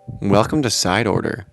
Welcome to Side Order.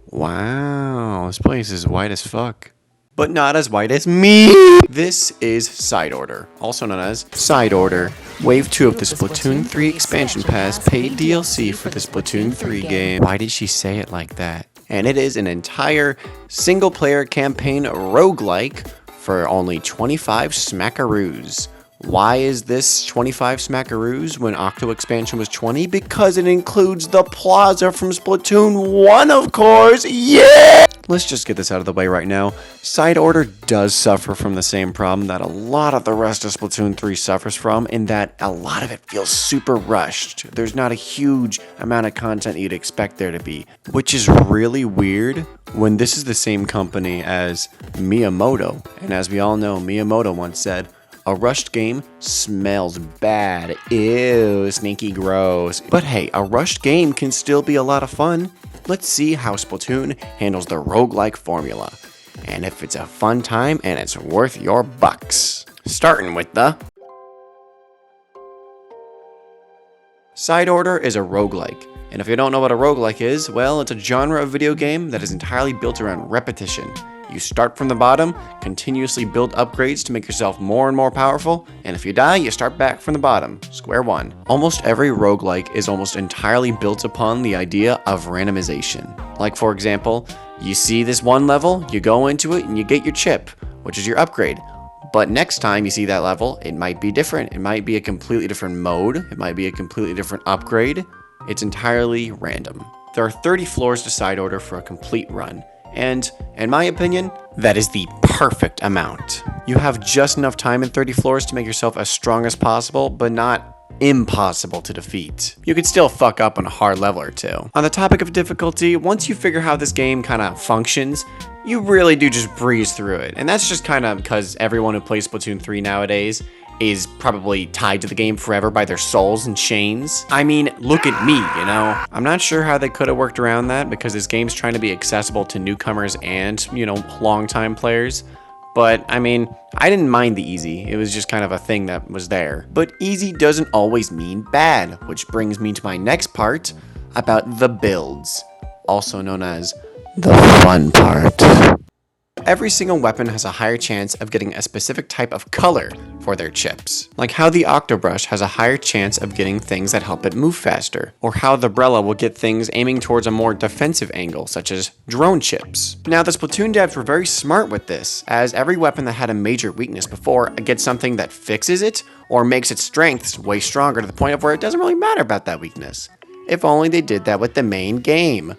Wow, this place is white as fuck. But not as white as me! This is Side Order, also known as Side Order, Wave 2 of the Splatoon 3 Expansion Pass paid DLC for the Splatoon 3 game. Why did she say it like that? And it is an entire single-player campaign roguelike for only 25 smackaroos. Why is this 25 smackaroos when Octo Expansion was 20? Because it includes the plaza from Splatoon 1, of course! Yeah! Let's just get this out of the way right now. Side Order does suffer from the same problem that a lot of the rest of Splatoon 3 suffers from, in that a lot of it feels super rushed. There's not a huge amount of content you'd expect there to be, which is really weird when this is the same company as Miyamoto. And as we all know, Miyamoto once said, "A rushed game smells bad. Ew, sneaky gross." But hey, a rushed game can still be a lot of fun. Let's see how Splatoon handles the roguelike formula, and if it's a fun time and it's worth your bucks. Starting with the Side Order is a roguelike. And if you don't know what a roguelike is, well, it's a genre of video game that is entirely built around repetition. You start from the bottom, continuously build upgrades to make yourself more and more powerful, and if you die, you start back from the bottom, square one. Almost every roguelike is almost entirely built upon the idea of randomization. Like for example, you see this one level, you go into it, and you get your chip, which is your upgrade. But next time you see that level, it might be different. It might be a completely different mode, it might be a completely different upgrade. It's entirely random. There are 30 floors to Side Order for a complete run. And, in my opinion, that is the perfect amount. You have just enough time in 30 floors to make yourself as strong as possible, but not impossible to defeat. You could still fuck up on a hard level or two. On the topic of difficulty, once you figure how this game kind of functions, you really do just breeze through it. And that's just kind of because everyone who plays Splatoon 3 nowadays is probably tied to the game forever by their souls and chains. I mean, look at me, you know? I'm not sure how they could have worked around that because this game's trying to be accessible to newcomers and, you know, longtime players. But, I mean, I didn't mind the easy. It was just kind of a thing that was there. But easy doesn't always mean bad, which brings me to my next part about the builds, also known as the fun part. Every single weapon has a higher chance of getting a specific type of color for their chips. Like how the Octobrush has a higher chance of getting things that help it move faster, or how the Umbrella will get things aiming towards a more defensive angle, such as drone chips. Now the Splatoon devs were very smart with this, as every weapon that had a major weakness before gets something that fixes it, or makes its strengths way stronger to the point of where it doesn't really matter about that weakness. If only they did that with the main game.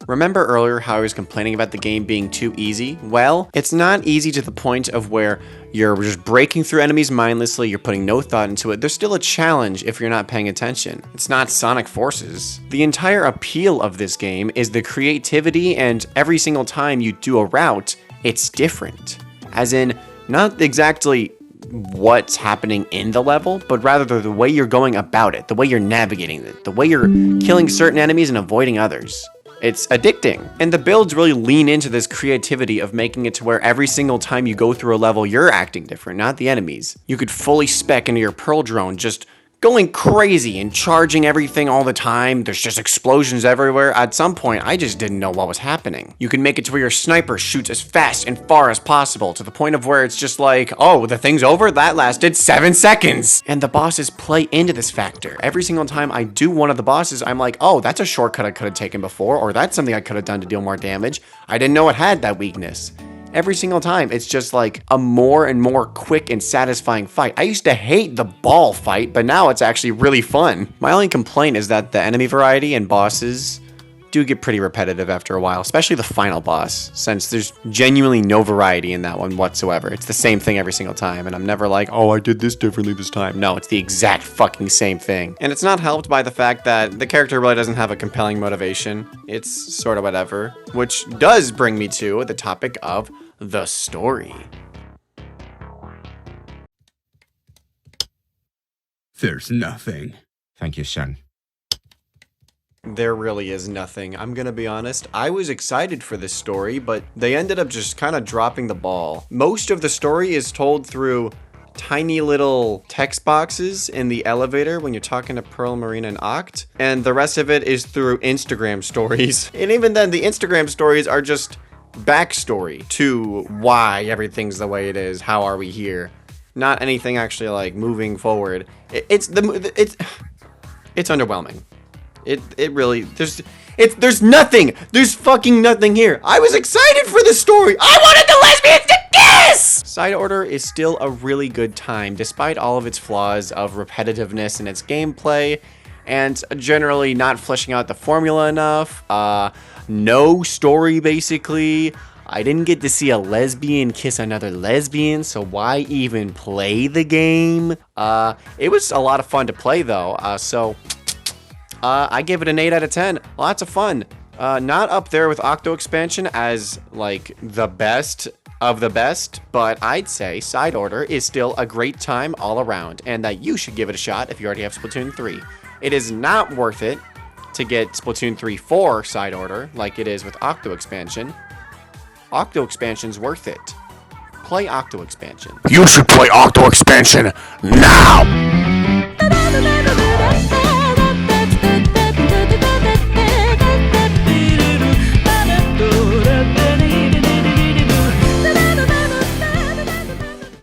Remember earlier how I was complaining about the game being too easy? Well, it's not easy to the point of where you're just breaking through enemies mindlessly, you're putting no thought into it. There's still a challenge if you're not paying attention. It's not Sonic Forces. The entire appeal of this game is the creativity, and every single time you do a route, it's different. As in, not exactly what's happening in the level, but rather the way you're going about it, the way you're navigating it, the way you're killing certain enemies and avoiding others. It's addicting. And the builds really lean into this creativity of making it to where every single time you go through a level, you're acting different, not the enemies. You could fully spec into your Pearl drone, just going crazy and charging everything all the time. There's just explosions everywhere. At some point, I just didn't know what was happening. You can make it to where your sniper shoots as fast and far as possible, to the point of where it's just like, oh, the thing's over? That lasted 7 seconds! And the bosses play into this factor. Every single time I do one of the bosses, I'm like, oh, that's a shortcut I could have taken before, or that's something I could have done to deal more damage. I didn't know it had that weakness. Every single time, it's just like a more and more quick and satisfying fight. I used to hate the ball fight, but now it's actually really fun. My only complaint is that the enemy variety and bosses do get pretty repetitive after a while, especially the final boss, since there's genuinely no variety in that one whatsoever. It's the same thing every single time, and I'm never like, oh, I did this differently this time. No, it's the exact fucking same thing. And it's not helped by the fact that the character really doesn't have a compelling motivation. It's sort of whatever, which does bring me to the topic of the story. There's nothing. Thank you, son. There really is nothing. I'm gonna be honest, I was excited for this story, but they ended up just kind of dropping the ball. Most of the story is told through tiny little text boxes in the elevator when you're talking to Pearl, Marina, and Oct. And the rest of it is through Instagram stories. And even then, the Instagram stories are just backstory to why everything's the way it is. How are we here? Not anything actually like moving forward. It's underwhelming. It really there's nothing. There's fucking nothing here. I was excited for the story. I wanted the lesbians to kiss. Side Order is still a really good time despite all of its flaws of repetitiveness in its gameplay and generally not fleshing out the formula enough. No story basically. I didn't get to see a lesbian kiss another lesbian, so why even play the game? It was a lot of fun to play though, I gave it an 8 out of 10. Lots of fun. Not up there with Octo Expansion as like the best of the best, but I'd say Side Order is still a great time all around, and that you should give it a shot if you already have Splatoon 3. It is not worth it to get Splatoon 3 for Side Order like it is with Octo Expansion. Octo Expansion's worth it. Play Octo Expansion. You should play Octo Expansion now!